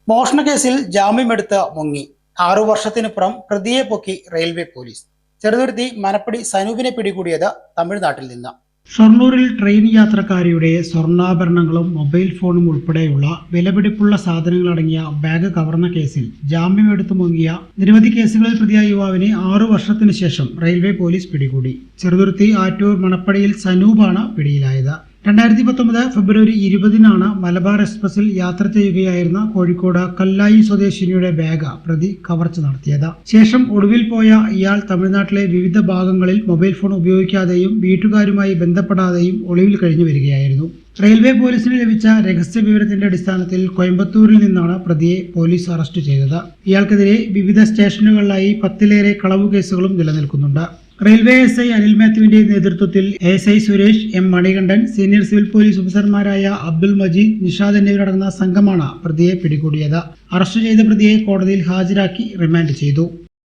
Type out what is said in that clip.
മോഷണക്കേസിൽ ജാമ്യമെടുത്ത് മുങ്ങി 6 വർഷത്തിനുപുറം പ്രതിയെ പൊക്കി റെയിൽവേ പോലീസ്. ചെറുതുരുത്തി മനപ്പടി സനൂപിനെ പിടികൂടിയത് തമിഴ്നാട്ടിൽ നിന്ന്. ഷൊർണൂരിൽ ട്രെയിൻ യാത്രക്കാരിയുടെ സ്വർണ്ണാഭരണങ്ങളും മൊബൈൽ ഫോണും ഉൾപ്പെടെയുള്ള വിലപിടിപ്പുള്ള സാധനങ്ങളടങ്ങിയ ബാഗ് കവർന്ന കേസിൽ ജാമ്യമെടുത്തു മുങ്ങിയ നിരവധി കേസുകളിൽ പ്രതിയായ യുവാവിനെ 6 വർഷത്തിനു ശേഷം റെയിൽവേ പോലീസ് പിടികൂടി. ചെറുതുരുത്തി ആറ്റൂർ മണപ്പടിയിൽ സനൂപാണ് പിടിയിലായത്. 2019 ഫെബ്രുവരി 20-നാണ് മലബാർ എക്സ്പ്രസിൽ യാത്ര ചെയ്യുകയായിരുന്ന കോഴിക്കോട് കല്ലായി സ്വദേശിനിയുടെ ബാഗ് പ്രതി കവർച്ച നടത്തിയത്. ശേഷം ഒടുവിൽ പോയ ഇയാൾ തമിഴ്നാട്ടിലെ വിവിധ ഭാഗങ്ങളിൽ മൊബൈൽ ഫോൺ ഉപയോഗിക്കാതെയും വീട്ടുകാരുമായി ബന്ധപ്പെടാതെയും ഒളിവിൽ കഴിഞ്ഞു വരികയായിരുന്നു. റെയിൽവേ പോലീസിന് ലഭിച്ച രഹസ്യ വിവരത്തിന്റെ അടിസ്ഥാനത്തിൽ കോയമ്പത്തൂരിൽ നിന്നാണ് പ്രതിയെ പോലീസ് അറസ്റ്റ് ചെയ്തത്. ഇയാൾക്കെതിരെ വിവിധ സ്റ്റേഷനുകളിലായി 10-ലേറെ കളവു കേസുകളും നിലനിൽക്കുന്നുണ്ട്. റെയിൽവേ SI അനിൽ മാത്യുവിന്റെ നേതൃത്വത്തിൽ ASI Suresh, M Manikandan, senior civil police ഓഫീസർമാരായ അബ്ദുൾ മജീദ്, നിഷാദ് എന്നിവരടങ്ങുന്ന സംഘമാണ് പ്രതിയെ പിടികൂടിയത്. അറസ്റ്റ് ചെയ്ത പ്രതിയെ കോടതിയിൽ ഹാജരാക്കി റിമാൻഡ് ചെയ്തു.